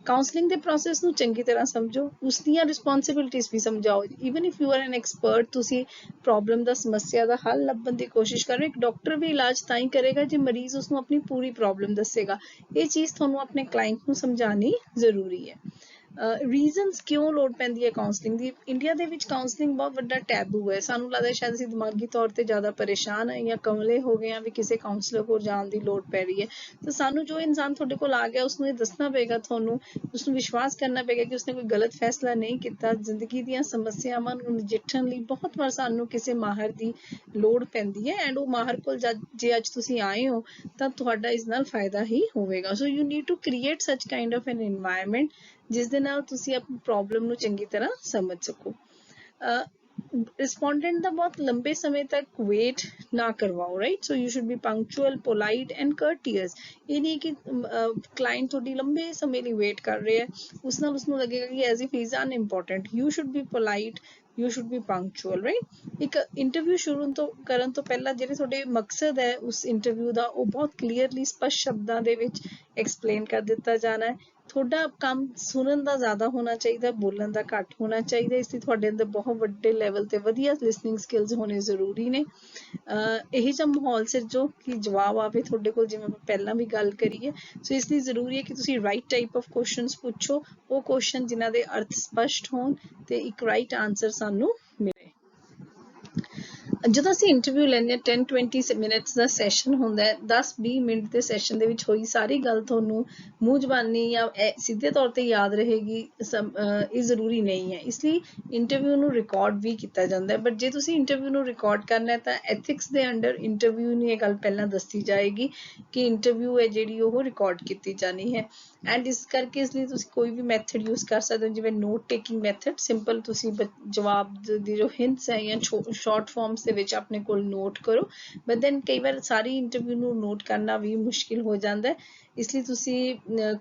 Counselling ਦੇ ਪ੍ਰੋਸੈਸ ਨੂੰ ਚੰਗੀ ਤਰ੍ਹਾਂ ਸਮਝੋ, ਉਸ ਦੀਆਂ ਰਿਸਪੌਂਸਿਬਿਲਿਟੀਜ਼ ਵੀ ਸਮਝਾਓ। Even if you are N expert, ਤੁਸੀਂ ਪ੍ਰੋਬਲਮ ਦਾ ਸਮੱਸਿਆ ਦਾ ਹੱਲ ਲੱਭਣ ਦੀ ਕੋਸ਼ਿਸ਼ ਕਰੋ। ਇੱਕ ਡਾਕਟਰ ਵੀ ਇਲਾਜ ਤਾਂ ਹੀ ਕਰੇਗਾ ਜੇ ਮਰੀਜ਼ ਉਸਨੂੰ ਆਪਣੀ ਪੂਰੀ ਪ੍ਰੋਬਲਮ ਦੱਸੇਗਾ। ਇਹ ਚੀਜ਼ ਤੁਹਾਨੂੰ ਆਪਣੇ ਕਲਾਇੰਟ ਨੂੰ ਸਮਝਾਉਣੀ ਜ਼ਰੂਰੀ ਹੈ। ਰੀਜ਼ਨਸ ਕਿਉਂ ਲੋੜ ਪੈਂਦੀ ਹੈ ਕਾਉਂਸਲਿੰਗ ਦੀ। ਇੰਡੀਆ ਦੇ ਵਿੱਚ ਕਾਉਂਸਲਿੰਗ ਬਹੁਤ ਵੱਡਾ ਟੈਬੂ ਹੈ। ਸਾਨੂੰ ਲੱਗਦਾ ਸ਼ਾਇਦ ਅਸੀਂ ਦਿਮਾਗੀ ਤੌਰ ਤੇ ਜ਼ਿਆਦਾ ਪਰੇਸ਼ਾਨ ਹਾਂ ਜਾਂ ਕਮਲੇ ਹੋ ਗਏ ਹਾਂ ਵੀ ਕਿਸੇ ਕਾਉਂਸਲਰ ਕੋਲ ਜਾਣ ਦੀ ਲੋੜ ਪੈ ਰਹੀ ਹੈ। ਤਾਂ ਸਾਨੂੰ ਜੋ ਇਨਸਾਨ ਤੁਹਾਡੇ ਕੋਲ ਆ ਗਿਆ ਉਸਨੂੰ ਇਹ ਦੱਸਣਾ ਪਏਗਾ, ਤੁਹਾਨੂੰ ਉਸਨੂੰ ਵਿਸ਼ਵਾਸ ਕਰਨਾ ਪਏਗਾ ਕਿ ਉਸਨੇ ਕੋਈ ਗਲਤ ਫੈਸਲਾ ਨਹੀਂ ਕੀਤਾ। ਜ਼ਿੰਦਗੀ ਦੀਆਂ ਸਮੱਸਿਆਵਾਂ ਨੂੰ ਨਜਿੱਠਣ ਲਈ ਬਹੁਤ ਵਾਰ ਸਾਨੂੰ ਕਿਸੇ ਮਾਹਰ ਦੀ ਲੋੜ ਪੈਂਦੀ ਹੈ ਐਂਡ ਉਹ ਮਾਹਰ ਕੋਲ ਜੇ ਅੱਜ ਤੁਸੀਂ ਆਏ ਹੋ ਤਾਂ ਤੁਹਾਡਾ ਇਸ ਨਾਲ ਫਾਇਦਾ ਹੀ ਹੋਵੇਗਾ। So you need to create such kind of an environment ਜਿਸ ਦੇ ਨਾਲ ਤੁਸੀਂ ਆਪਣੀ ਪ੍ਰੋਬਲਮ ਨੂੰ ਚੰਗੀ ਤਰ੍ਹਾਂ ਸਮਝ ਸਕੋ। ਰਿਸਪੋਂਡੈਂਟ ਦਾ ਬਹੁਤ ਲੰਬੇ ਸਮੇਂ ਤੱਕ ਵੇਟ ਨਾ ਕਰਵਾਓ, right. So you should be punctual, polite and courteous. ਇਹ ਨਹੀਂ ਕਿ ਕਲਾਇੰਟ ਤੁਹਾਡੀ ਲੰਬੇ ਸਮੇਂ ਲਈ ਵੇਟ ਕਰ ਰਿਹਾ ਹੈ ਉਸ ਨਾਲ ਉਸਨੂੰ ਲੱਗੇਗਾ ਕਿ as if he is unimportant. You should be polite, you should be punctual, right. ਇੱਕ ਇੰਟਰਵਿਊ ਸ਼ੁਰੂ ਕਰਨ ਤੋਂ ਪਹਿਲਾਂ ਜਿਹੜੇ ਤੁਹਾਡੇ ਮਕਸਦ ਹੈ ਉਸ ਇੰਟਰਵਿਊ ਦਾ ਉਹ ਬਹੁਤ ਕਲੀਅਰਲੀ ਸਪਸ਼ਟ ਸ਼ਬਦਾਂ ਦੇ ਵਿੱਚ ਐਕਸਪਲੇਨ ਕਰ ਦਿੱਤਾ ਜਾਣਾ ਹੈ। ਤੁਹਾਡਾ ਕੰਮ ਸੁਣਨ ਦਾ ਜ਼ਿਆਦਾ ਹੋਣਾ ਚਾਹੀਦਾ, ਬੋਲਣ ਦਾ ਘੱਟ ਹੋਣਾ ਚਾਹੀਦਾ। ਇਸ ਲਈ ਤੁਹਾਡੇ ਅੰਦਰ ਬਹੁਤ ਵੱਡੇ ਲੈਵਲ ਤੇ ਵਧੀਆ ਲਿਸਨਿੰਗ ਸਕਿੱਲਸ ਹੋਣੇ ਜ਼ਰੂਰੀ ਨੇ। ਇਹ ਜਿਹਾ ਮਾਹੌਲ ਸਿਰਜੋ ਕਿ ਜਵਾਬ ਆਵੇ ਤੁਹਾਡੇ ਕੋਲ, ਜਿਵੇਂ ਆਪਾਂ ਪਹਿਲਾਂ ਵੀ ਗੱਲ ਕਰੀਏ। ਸੋ ਇਸ ਲਈ ਜ਼ਰੂਰੀ ਹੈ ਕਿ ਤੁਸੀਂ ਰਾਈਟ ਟਾਈਪ ਆਫ ਕੁਐਸਚਨਸ ਪੁੱਛੋ, ਉਹ ਕੁਐਸਚਨ ਜਿਨ੍ਹਾਂ ਦੇ ਅਰਥ ਸਪਸ਼ਟ ਹੋਣ ਤੇ ਇੱਕ ਰਾਈਟ ਆਨਸਰ ਸਾਨੂੰ ਮਿਲੇ। ਜਦੋਂ ਅਸੀਂ ਇੰਟਰਵਿਊ ਲੈਂਦੇ ਹਾਂ 10-20 ਮਿੰਟਸ ਦਾ ਸੈਸ਼ਨ ਹੁੰਦਾ ਹੈ। 10-20 ਮਿੰਟ ਦੇ ਸੈਸ਼ਨ ਦੇ ਵਿੱਚ ਹੋਈ ਸਾਰੀ ਗੱਲ ਤੁਹਾਨੂੰ ਮੂੰਹ ਜ਼ਬਾਨੀ ਜਾਂ ਸਿੱਧੇ ਤੌਰ ਤੇ ਯਾਦ ਰਹੇਗੀ ਇਹ ਜ਼ਰੂਰੀ ਨਹੀਂ ਹੈ। ਇਸ ਲਈ ਇੰਟਰਵਿਊ ਨੂੰ ਰਿਕਾਰਡ ਵੀ ਕੀਤਾ ਜਾਂਦਾ ਹੈ। ਬਟ ਜੇ ਤੁਸੀਂ ਇੰਟਰਵਿਊ ਨੂੰ ਰਿਕਾਰਡ ਕਰਨਾ ਹੈ ਤਾਂ ਐਥਿਕਸ ਦੇ ਅੰਡਰ ਇੰਟਰਵਿਊ ਨੂੰ ਇਹ ਗੱਲ ਪਹਿਲਾਂ ਦੱਸੀ ਜਾਏਗੀ ਕਿ ਇੰਟਰਵਿਊ ਹੈ ਜਿਹੜੀ ਉਹ ਰਿਕਾਰਡ ਕੀਤੀ ਜਾਣੀ ਹੈ। ਐਂਡ ਇਸ ਕਰਕੇ ਇਸ ਲਈ ਤੁਸੀਂ ਕੋਈ ਵੀ ਮੈਥਡ ਯੂਜ਼ ਕਰ ਸਕਦੇ ਹੋ, ਜਿਵੇਂ ਨੋਟ ਟੇਕਿੰਗ ਮੈਥਡ। ਸਿੰਪਲ ਤੁਸੀਂ ਜਵਾਬ ਦੀ ਜੋ ਹਿੰਟਸ ਹੈ ਜਾਂ ਸ਼ਾਰਟ ਫਾਰਮਸ ਦੇ ਵਿੱਚ ਆਪਣੇ ਕੋਲ ਨੋਟ ਕਰੋ। ਬਟ ਦੈਨ ਕਈ ਵਾਰ ਸਾਰੀ ਇੰਟਰਵਿਊ ਨੂੰ ਨੋਟ ਕਰਨਾ ਵੀ ਮੁਸ਼ਕਿਲ ਹੋ ਜਾਂਦਾ ਹੈ। ਇਸ ਲਈ ਤੁਸੀਂ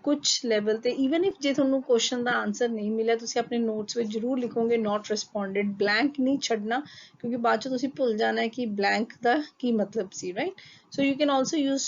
ਕੁਝ ਲੈਵਲ ਤੇ ਈਵਨ ਇਫ ਜੇ ਤੁਹਾਨੂੰ ਕੁਐਸਚਨ ਦਾ ਆਨਸਰ ਨਹੀਂ ਮਿਲਿਆ ਤੁਸੀਂ ਆਪਣੇ ਨੋਟਸ ਵਿੱਚ ਜ਼ਰੂਰ ਲਿਖੋਗੇ ਨੋਟ ਰਿਸਪੋਂਡਡ। ਬਲੈਂਕ ਨਹੀਂ ਛੱਡਣਾ ਕਿਉਂਕਿ ਬਾਅਦ ਚ ਤੁਸੀਂ ਭੁੱਲ ਜਾਣਾ ਹੈ ਕਿ ਬਲੈਂਕ ਦਾ ਕੀ ਮਤਲਬ ਸੀ, right. So you can also use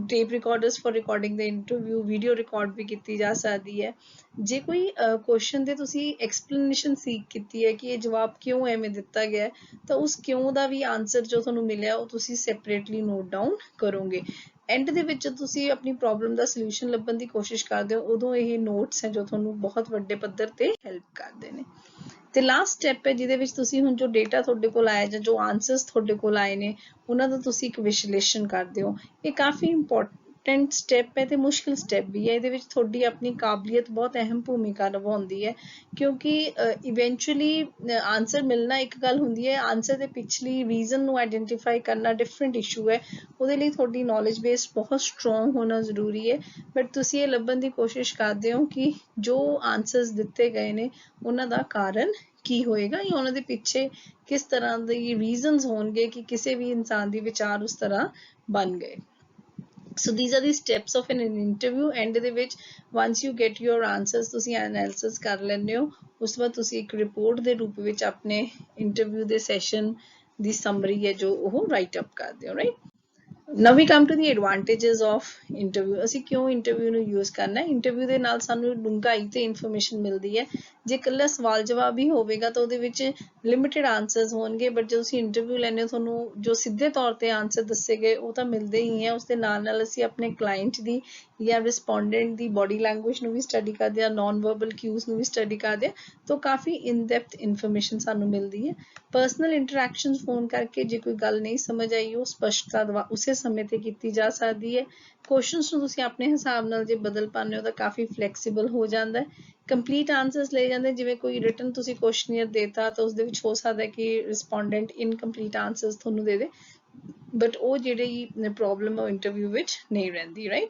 tape recorders for recording the interview. Video record ਵੀ ਕੀਤੀ ਜਾ ਸਕਦੀ ਹੈ। ਜੇ ਕੋਈ ਕੁਐਸਚਨ ਦੇ ਤੁਸੀਂ ਐਕਸਪਲੇਨੇਸ਼ਨ ਸੀਕ ਕੀਤੀ ਹੈ ਕਿ ਇਹ ਜਵਾਬ ਕਿਉਂ ਐਵੇਂ ਦਿੱਤਾ ਗਿਆ ਤਾਂ ਉਸ ਕਿਉਂ ਦਾ ਵੀ ਆਨਸਰ ਜੋ ਤੁਹਾਨੂੰ ਮਿਲਿਆ ਉਹ ਤੁਸੀਂ ਸੈਪਰੇਟਲੀ ਨੋਟ ਡਾਊਨ ਕਰੋਗੇ। ਐਂਡ ਦੇ ਵਿੱਚ ਤੁਸੀਂ ਆਪਣੀ ਪ੍ਰੋਬਲਮ ਦਾ ਸੋਲੂਸ਼ਨ ਲੱਭਣ ਦੀ ਕੋਸ਼ਿਸ਼ ਕਰਦੇ ਹੋ ਉਦੋਂ ਇਹ ਨੋਟਸ ਹੈ ਜੋ ਤੁਹਾਨੂੰ ਬਹੁਤ ਵੱਡੇ ਪੱਧਰ ਤੇ ਹੈਲਪ ਕਰਦੇ ਨੇ। ਤੇ ਲਾਸਟ ਸਟੈਪ ਹੈ ਜਿਹਦੇ ਵਿੱਚ ਤੁਸੀਂ ਹੁਣ ਜੋ ਡੇਟਾ ਤੁਹਾਡੇ ਕੋਲ ਆਇਆ ਜਾਂ ਜੋ ਆਨਸਰਸ ਤੁਹਾਡੇ ਕੋਲ ਆਏ ਨੇ ਉਹਨਾਂ ਦਾ ਤੁਸੀਂ ਇੱਕ ਵਿਸ਼ਲੇਸ਼ਣ ਕਰਦੇ ਹੋ। ਇਹ ਕਾਫੀ ਇੰਪੋਰਟੈਂਟ ਸਟੈਪ ਹੈ ਤੇ ਮੁਸ਼ਕਿਲ ਸਟੈਪ ਵੀ ਹੈ। ਇਹਦੇ ਵਿੱਚ ਤੁਹਾਡੀ ਆਪਣੀ ਕਾਬਲੀਅਤ ਬਹੁਤ ਅਹਿਮ ਭੂਮਿਕਾ ਨਿਭਾਉਂਦੀ ਹੈ ਕਿਉਂਕਿ ਇਵੈਂਚੁਅਲੀ ਆਨਸਰ ਮਿਲਣਾ ਇੱਕ ਗੱਲ ਹੁੰਦੀ ਹੈ, ਆਨਸਰ ਦੇ ਪਿਛਲੀ ਰੀਜ਼ਨ ਨੂੰ ਆਈਡੈਂਟੀਫਾਈ ਕਰਨਾ ਡਿਫਰੈਂਟ ਇਸ਼ੂ ਹੈ। ਉਹਦੇ ਲਈ ਤੁਹਾਡੀ ਨੌਲੇਜ ਬੇਸ ਬਹੁਤ ਸਟਰੋਂਗ ਹੋਣਾ ਜ਼ਰੂਰੀ ਹੈ। ਬਟ ਤੁਸੀਂ ਇਹ ਲੱਭਣ ਦੀ ਕੋਸ਼ਿਸ਼ ਕਰਦੇ ਹੋ ਕਿ ਜੋ ਆਨਸਰਸ ਦਿੱਤੇ ਗਏ ਨੇ ਉਹਨਾਂ ਦਾ ਕਾਰਨ ਕੀ ਹੋਏਗਾ ਜਾਂ ਉਹਨਾਂ ਦੇ ਪਿੱਛੇ ਕਿਸ ਤਰ੍ਹਾਂ ਦੇ ਰੀਜ਼ਨਸ ਹੋਣਗੇ ਕਿ ਕਿਸੇ ਵੀ ਇਨਸਾਨ ਦੀ ਵਿਚਾਰ ਉਸ ਤਰ੍ਹਾਂ ਬਣ ਗਏ। So these are the steps of an interview। And ਦੇ ਵਿੱਚ once you get your answers ਤੁਸੀਂ ਐਨਾਲਿਸਿਸ ਕਰ ਲੈਂਦੇ ਹੋ। ਉਸ ਤੋਂ ਬਾਅਦ ਤੁਸੀਂ ਇੱਕ ਰਿਪੋਰਟ ਦੇ ਰੂਪ ਵਿੱਚ ਆਪਣੇ ਇੰਟਰਵਿਊ ਦੇ ਸੈਸ਼ਨ ਦੀ ਸਮਰੀ ਹੈ ਜੋ ਉਹ ਰਾਈਟ ਅਪ ਕਰਦੇ ਹੋ, right. Now we come to the advantages of interview। ਅਸੀਂ ਕਿਉਂ ਇੰਟਰਵਿਊ ਨੂੰ ਯੂਜ਼ ਕਰਨਾ ਹੈ। ਇੰਟਰਵਿਊ ਦੇ ਨਾਲ ਸਾਨੂੰ ਡੂੰਘਾਈ ਤੇ ਇਨਫੋਰਮੇਸ਼ਨ ਮਿਲਦੀ ਹੈ। ਜੇ ਇਕੱਲਾ ਸਵਾਲ ਜਵਾਬ ਹੀ ਹੋਵੇਗਾ ਤਾਂ ਉਹਦੇ ਵਿੱਚ ਲਿਮਿਟਿਡ ਆਨਸਰਸ ਹੋਣਗੇ। ਬਟ ਜੇ ਤੁਸੀਂ ਇੰਟਰਵਿਊ ਲੈਂਦੇ ਹੋ ਤੁਹਾਨੂੰ ਜੋ ਸਿੱਧੇ ਤੌਰ ਤੇ ਆਨਸਰ ਦੱਸੇ ਗਏ ਉਹ ਤਾਂ ਮਿਲਦੇ ਹੀ ਹੈ। ਉਸ ਦੇ ਨਾਲ ਨਾਲ ਅਸੀਂ ਆਪਣੇ ਕਲਾਇੰਟ ਦੀ ਜਾਂ ਰਿਸਪੋਂਡੈਂਟ ਦੀ ਬੋਡੀ ਲੈਂਗੁਏਜ ਨੂੰ ਵੀ ਸਟੱਡੀ ਕਰਦੇ ਹਾਂ, ਨੌਨ ਵਰਬਲ ਕਿਊਜ਼ ਨੂੰ ਵੀ ਸਟੱਡੀ ਕਰਦੇ ਹਾਂ। ਤਾਂ ਕਾਫੀ ਇਨ ਡੈਪਥ ਇਨਫੋਰਮੇਸ਼ਨ ਸਾਨੂੰ ਮਿਲਦੀ ਹੈ। ਪਰਸਨਲ ਇੰਟਰੈਕਸ਼ਨਸ ਫੋਨ ਕਰਕੇ ਜੇ ਕੋਈ ਗੱਲ ਨਹੀਂ ਸਮਝ ਆਈ ਉਹ ਸਪਸ਼ਟਤਾ ਉਸੇ ਸਮੇਂ ਤੇ ਕੀਤੀ ਜਾ ਸਕਦੀ ਹੈ। ਕੁਐਸਚਨਸ ਨੂੰ ਤੁਸੀਂ ਆਪਣੇ ਹਿਸਾਬ ਨਾਲ ਜੇ ਬਦਲ ਪਾਉਂਦੇ ਹੋ ਤਾਂ ਕਾਫੀ ਫਲੈਕਸੀਬਲ ਹੋ ਜਾਂਦਾ ਹੈ। ਕੰਪਲੀਟ ਆਨਸਰਸ ਲਏ ਜਾਂਦੇ, ਜਿਵੇਂ ਕੋਈ ਰਿਟਨ ਤੁਸੀਂ ਕੁਐਸਚਨੀਅਰ ਦੇਤਾ ਤਾਂ ਉਸਦੇ ਵਿੱਚ ਹੋ ਸਕਦਾ ਕਿ ਰਿਸਪੋਂਡੈਂਟ ਇਨਕੰਪਲੀਟ ਆਨਸਰਸ ਤੁਹਾਨੂੰ ਦੇ ਦੇ ਬਟ ਉਹ ਜਿਹੜੀ ਪ੍ਰੋਬਲਮ ਹੈ ਇੰਟਰਵਿਊ ਵਿੱਚ ਨਹੀਂ ਰਹਿੰਦੀ, ਰਾਈਟ।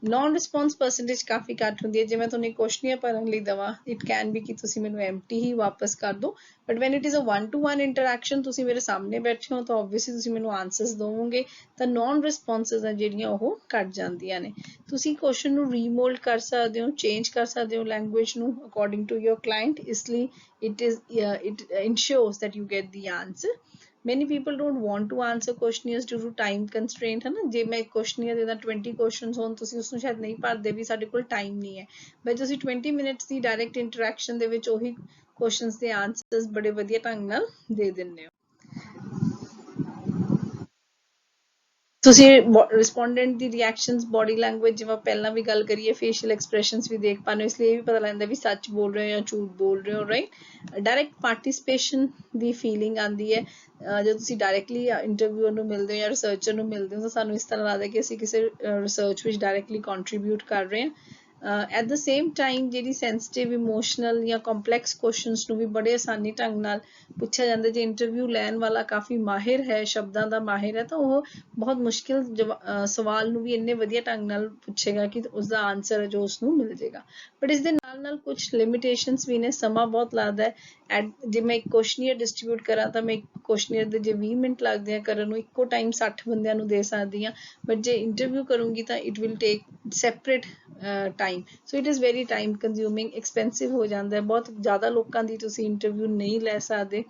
ਨੌਨ ਰਿਸਪੌਂਸ ਪਰਸੈਂਟੇਜ ਕਾਫੀ ਘੱਟ ਹੁੰਦੀ ਹੈ। ਜੇ ਮੈਂ ਤੁਹਾਨੂੰ ਕੁਐਸਚਨੀਅਰ ਭਰਨ ਲਈ ਦੇਵਾਂ ਇਟ ਕੈਨ ਬੀ ਕਿ ਤੁਸੀਂ ਮੈਨੂੰ ਐਮਟੀ ਹੀ ਵਾਪਸ ਕਰ ਦਿਓ। But when it is a 1-to-1 interaction ਤੁਸੀਂ ਮੇਰੇ ਸਾਹਮਣੇ ਬੈਠੇ ਹੋ ਤਾਂ ਓਬਵੀਅਸਲੀ ਤੁਸੀਂ ਮੈਨੂੰ ਆਨਸਰਸ ਦੇਵੋਗੇ ਤਾਂ ਨੌਨ ਰਿਸਪੌਂਸਿਸ ਆ ਜਿਹੜੀਆਂ ਉਹ ਘੱਟ ਜਾਂਦੀਆਂ ਨੇ। ਤੁਸੀਂ ਕੁਐਸਚਨ ਨੂੰ ਰੀਮੋਲਡ ਕਰ ਸਕਦੇ ਹੋ, ਚੇਂਜ ਕਰ ਸਕਦੇ ਹੋ ਲੈਂਗੁਏਜ ਨੂੰ ਅਕੋਰਡਿੰਗ ਟੂ ਯੋਰ ਕਲਾਇੰਟ। ਇਸ ਲਈ it ensures that you get the answer। Many people don't want to answer questionnaires due to time constraint ਹੈ ਨਾ। ਜੇ ਮੈਂ questionnaire ਦੇਦਾ 20 questions ਹੋਣ ਤੁਸੀਂ ਉਸਨੂੰ ਸ਼ਾਇਦ ਨਹੀਂ ਭਰਦੇ ਵੀ ਸਾਡੇ ਕੋਲ ਟਾਈਮ ਨਹੀਂ ਹੈ। ਬਟ ਤੁਸੀਂ 20 ਮਿੰਟਸ ਦੀ ਡਾਇਰੈਕਟ ਇੰਟਰੈਕਸ਼ਨ ਦੇ ਵਿੱਚ ਉਹੀ ਕੁਐਸਚਨਸ ਦੇ ਆਨਸਰਸ ਬੜੇ ਵਧੀਆ ਢੰਗ ਨਾਲ ਦੇ ਦਿੰਦੇ ਹੋ। ਤੁਸੀਂ ਰਿਸਪੋਂਡੈਂਟ ਦੀ ਰਿਐਕਸ਼ਨਸ ਬੋਡੀ ਲੈਂਗੁਏਜ ਜਿਵੇਂ ਪਹਿਲਾਂ ਵੀ ਗੱਲ ਕਰੀਏ ਫੇਸ਼ੀਅਲ ਐਕਸਪ੍ਰੈਸ਼ਨਸ ਵੀ ਦੇਖ ਪਾਉਂਦੇ ਹੋ ਇਸ ਲਈ ਇਹ ਵੀ ਪਤਾ ਲੱਗਦਾ ਵੀ ਸੱਚ ਬੋਲ ਰਹੇ ਹੋ ਜਾਂ ਝੂਠ ਬੋਲ ਰਹੇ ਹੋ ਰਾਈਟ ਡਾਇਰੈਕਟ ਪਾਰਟਿਸਿਪੇਸ਼ਨ ਦੀ ਫੀਲਿੰਗ ਆਉਂਦੀ ਹੈ ਜਦੋਂ ਤੁਸੀਂ ਡਾਇਰੈਕਟਲੀ ਇੰਟਰਵਿਊਅਰ ਨੂੰ ਮਿਲਦੇ ਹੋ ਜਾਂ ਰਿਸਰਚਰ ਨੂੰ ਮਿਲਦੇ ਹੋ ਤਾਂ ਸਾਨੂੰ ਇਸ ਤਰ੍ਹਾਂ ਲੱਗਦਾ ਕਿ ਅਸੀਂ ਕਿਸੇ ਰਿਸਰਚ ਵਿੱਚ ਡਾਇਰੈਕਟਲੀ ਕੰਟਰੀਬਿਊਟ ਕਰ ਰਹੇ ਹਾਂ ਐਟ ਦ ਸੇਮ ਟਾਈਮ ਜਿਹੜੀ ਸੈਂਸਿਟਿਵ ਇਮੋਸ਼ਨਲ ਜਾਂ ਕੰਪਲੈਕਸ ਕੁਐਸਚਨਸ ਨੂੰ ਵੀ ਬੜੇ ਆਸਾਨੀ ਢੰਗ ਨਾਲ ਪੁੱਛਿਆ ਜਾਂਦਾ ਜੇ ਇੰਟਰਵਿਊ ਲੈਣ ਵਾਲਾ ਕਾਫੀ ਮਾਹਿਰ ਹੈ ਸ਼ਬਦਾਂ ਦਾ ਮਾਹਿਰ ਹੈ ਤਾਂ ਉਹ ਬਹੁਤ ਮੁਸ਼ਕਿਲ ਸਵਾਲ ਨੂੰ ਵੀ ਇੰਨੇ ਵਧੀਆ ਢੰਗ ਨਾਲ ਪੁੱਛੇਗਾ ਕਿ ਉਸਦਾ ਆਨਸਰ ਹੈ ਜੋ ਉਸਨੂੰ ਮਿਲ ਜਾਏਗਾ ਬਟ ਇਸ ਦੇ ਨਾਲ ਨਾਲ ਕੁਝ ਲਿਮਿਟੇਸ਼ਨਸ ਵੀ ਨੇ ਸਮਾਂ ਬਹੁਤ ਲੱਗਦਾ ਹੈ ਜੇ ਮੈਂ ਇੱਕ ਕੁਐਸਚਨੀਅਰ ਡਿਸਟ੍ਰੀਬਿਊਟ ਕਰਾਂ ਤਾਂ ਮੈਂ ਇੱਕ ਕੁਐਸਚਨੀਅਰ ਦੇ ਜੇ 20 ਮਿੰਟ ਲੱਗਦੇ ਆ ਕਰਨ ਨੂੰ ਇੱਕੋ ਟਾਈਮ 60 ਬੰਦਿਆਂ ਨੂੰ ਦੇ ਸਕਦੀ ਹਾਂ ਬਟ ਜੇ ਇੰਟਰਵਿਊ ਕਰੂੰਗੀ ਤਾਂ it will take separate time so it is very time consuming expensive ਹੋ ਜਾਂਦਾ ਹੈ ਬਹੁਤ ਜ਼ਿਆਦਾ ਲੋਕਾਂ ਦੀ ਤੁਸੀਂ ਇੰਟਰਵਿਊ ਨਹੀਂ ਲੈ ਸਕਦੇ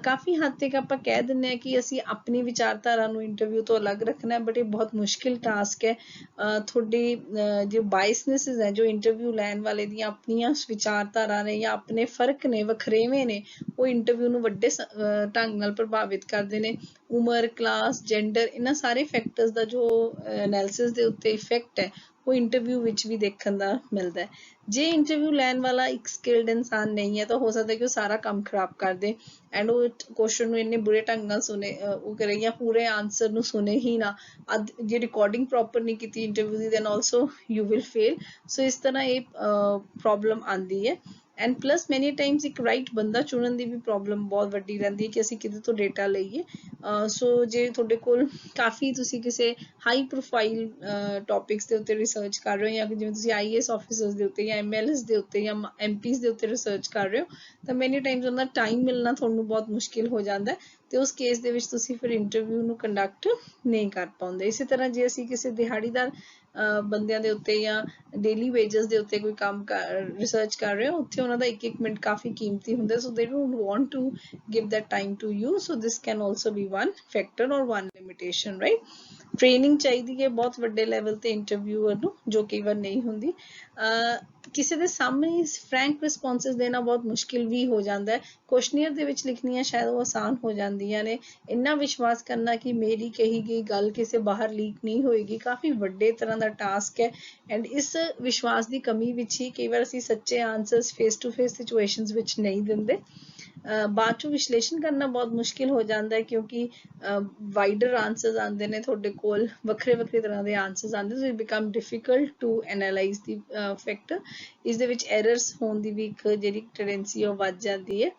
ਕਾਫੀ ਹੱਦ ਤੱਕ ਆਪਾਂ ਕਹਿ ਦਿੰਦੇ ਹਾਂ ਕਿ ਅਸੀਂ ਆਪਣੀ ਵਿਚਾਰਧਾਰਾ ਨੂੰ ਇੰਟਰਵਿਊ ਤੋਂ ਅਲੱਗ ਰੱਖਣਾ ਬਟ ਇਹ ਬਹੁਤ ਮੁਸ਼ਕਿਲ ਟਾਸਕ ਹੈ ਤੁਹਾਡੀ ਜੋ ਬਾਇਸਨੈਸਿਸ ਹੈ ਜੋ ਇੰਟਰਵਿਊ ਲੈਣ ਵਾਲੇ ਦੀਆਂ ਆਪਣੀਆਂ ਵਿਚਾਰਧਾਰਾ ਨੇ ਜਾਂ ਆਪਣੇ ਫਰਕ ਨੇ ਵਖਰੇਵੇਂ ਨੇ ਉਹ ਇੰਟਰਵਿਊ ਨੂੰ ਵੱਡੇ ਢੰਗ ਨਾਲ ਪ੍ਰਭਾਵਿਤ ਕਰਦੇ ਨੇ ਉਮਰ ਕਲਾਸ ਜੈਂਡਰ ਇਹਨਾਂ ਸਾਰੇ ਫੈਕਟਰਸ ਦਾ ਜੋ ਐਨਾਲਿਸਿਸ ਦੇ ਉੱਤੇ ਇਫੈਕਟ ਹੈ ਉਹ ਇੰਟਰਵਿਊ ਵਿੱਚ ਵੀ ਦੇਖਣ ਦਾ ਮਿਲਦਾ ਹੈ ਜੇ ਇੰਟਰਵਿਊ ਲੈਣ ਵਾਲਾ ਇੱਕ ਸਕਿਲਡ ਇਨਸਾਨ ਨਹੀਂ ਹੈ ਤਾਂ ਹੋ ਸਕਦਾ ਕਿ ਉਹ ਸਾਰਾ ਕੰਮ ਖਰਾਬ ਕਰ ਦੇ ਐਂਡ ਉਹ ਕੁਐਸਚਨ ਨੂੰ ਇੰਨੇ ਬੁਰੇ ਢੰਗ ਨਾਲ ਸੁਣੇ ਉਹ ਕਰੇ ਜਾਂ ਪੂਰੇ ਆਨਸਰ ਨੂੰ ਸੁਣੇ ਹੀ ਨਾ ਜੇ ਰਿਕਾਰਡਿੰਗ ਪ੍ਰੋਪਰ ਨਹੀਂ ਕੀਤੀ ਇੰਟਰਵਿਊ ਦੀ then also you will fail so ਇਸ ਤਰ੍ਹਾਂ ਇਹ ਪ੍ਰੋਬਲਮ ਆਉਂਦੀ ਹੈ ਐਂਡ ਪਲੱਸ ਮੈਨੀ ਟਾਈਮਸ ਇੱਕ ਰਾਈਟ ਬੰਦਾ ਚੁਣਨ ਦੀ ਵੀ ਪ੍ਰੋਬਲਮ ਬਹੁਤ ਵੱਡੀ ਰਹਿੰਦੀ ਹੈ ਕਿ ਅਸੀਂ ਕਿਤੇ ਤੋਂ ਡੇਟਾ ਲਈਏ ਸੋ ਜੇ ਤੁਹਾਡੇ ਕੋਲ ਕਾਫੀ ਤੁਸੀਂ ਕਿਸੇ ਹਾਈ ਪ੍ਰੋਫਾਈਲ ਟੌਪਿਕਸ ਦੇ ਉੱਤੇ ਰਿਸਰਚ ਕਰ ਰਹੇ ਹੋ ਜਾਂ ਜਿਵੇਂ ਤੁਸੀਂ IAS ਆਫਿਸਰਸ ਦੇ ਉੱਤੇ ਜਾਂ MLS ਦੇ ਉੱਤੇ ਜਾਂ MPs ਦੇ ਉੱਤੇ ਰਿਸਰਚ ਕਰ ਰਹੇ ਹੋ ਤਾਂ ਮੈਨੀ ਟਾਈਮਸ ਉਹਦਾ ਟਾਈਮ ਮਿਲਣਾ ਤੁਹਾਨੂੰ ਬਹੁਤ ਮੁਸ਼ਕਿਲ ਹੋ ਜਾਂਦਾ ਤੇ ਉਸ ਕੇਸ ਦੇ ਵਿੱਚ ਤੁਸੀਂ ਫਿਰ ਇੰਟਰਵਿਊ ਨੂੰ ਕੰਡਕਟ ਨਹੀਂ ਕਰ ਪਾਉਂਦੇ ਇਸੇ ਤਰ੍ਹਾਂ ਜੇ ਅਸੀਂ ਕਿਸੇ ਦਿਹਾੜੀਦਾਰ ਬੰਦਿਆਂ ਦੇ ਉੱਤੇ ਜਾਂ ਡੇਲੀ ਵੇਜਸ ਦੇ ਉੱਤੇ ਕੋਈ ਕੰਮ ਰਿਸਰਚ ਕਰ ਰਹੇ ਹੋ ਉੱਥੇ ਉਹਨਾਂ ਦਾ ਇੱਕ ਮਿੰਟ ਕਾਫੀ ਕੀਮਤੀ ਹੁੰਦਾ so they don't want to give that time to you so this can also be one factor or one limitation right training ਚਾਹੀਦੀ ਹੈ ਬਹੁਤ ਵੱਡੇ ਲੈਵਲ ਤੇ ਇੰਟਰਵਿਊਅਰ ਨੂੰ ਜੋ ਕਈ ਵਾਰ ਨਹੀਂ ਹੁੰਦੀ ਕਿਸੇ ਦੇ ਸਾਹਮਣੇ ਫਰੈਂਕ ਰਿਸਪੌਂਸਸ ਦੇਣਾ ਬਹੁਤ ਮੁਸ਼ਕਿਲ ਵੀ ਹੋ ਜਾਂਦਾ ਹੈ ਕੁਐਸਚਨੀਅਰ ਦੇ ਵਿੱਚ ਲਿਖਣੀਆਂ ਸ਼ਾਇਦ ਉਹ ਆਸਾਨ ਹੋ ਜਾਂਦੀਆਂ ਨੇ ਇੰਨਾ ਵਿਸ਼ਵਾਸ ਕਰਨਾ ਕਿ ਮੇਰੀ ਕਹੀ ਗਈ ਗੱਲ ਕਿਸੇ ਬਾਹਰ ਲੀਕ ਨਹੀਂ ਹੋਏਗੀ ਕਾਫੀ ਵੱਡੇ ਤਰ੍ਹਾਂ ਦਾ ਟਾਸਕ ਹੈ ਐਂਡ ਇਸ ਵਿਸ਼ਵਾਸ ਦੀ ਕਮੀ ਵਿੱਚ ਹੀ ਕਈ ਵਾਰ ਅਸੀਂ ਸੱਚੇ answers face to face situations ਵਿੱਚ ਨਹੀਂ ਦਿੰਦੇ ਬਾਅਦ ਚੋਂ ਵਿਸ਼ਲੇਸ਼ਣ ਕਰਨਾ ਬਹੁਤ ਮੁਸ਼ਕਿਲ ਹੋ ਜਾਂਦਾ ਹੈ ਕਿਉਂਕਿ ਵਾਈਡਰ ਆਨਸਰਸ ਆਉਂਦੇ ਨੇ ਤੁਹਾਡੇ ਕੋਲ ਵੱਖਰੇ ਵੱਖਰੇ ਤਰ੍ਹਾਂ ਦੇ ਆਨਸਰਸ ਆਉਂਦੇ so it become difficult to analyse the factor ਇਸ ਦੇ ਵਿੱਚ ਐਰਰਸ ਹੋਣ ਦੀ ਵੀ ਇੱਕ ਜਿਹੜੀ ਟੈਂਡੈਂਸੀ ਉਹ ਵੱਧ ਜਾਂਦੀ ਹੈ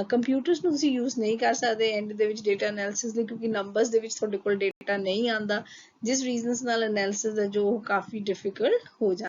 ਕੰਪਿਊਟਰਸ ਨੂੰ ਤੁਸੀਂ ਯੂਜ਼ ਨਹੀਂ ਕਰ ਸਕਦੇ ਐਂਡ ਦੇ ਵਿੱਚ ਡੇਟਾ ਐਨਾਲਿਸਿਸ ਲਈ ਕਿਉਂਕਿ ਨੰਬਰਸ ਦੇ ਵਿੱਚ ਤੁਹਾਡੇ ਕੋਲ ਡੇਟਾ ਨਹੀਂ ਆਉਂਦਾ ਜਿਸ ਰੀਜ਼ਨਸ ਨਾਲ ਐਨਾਲਿਸਿਸ ਹੈ ਜੋ ਕਾਫੀ ਡਿਫਿਕਲਟ ਹੋ ਜਾਂਦਾ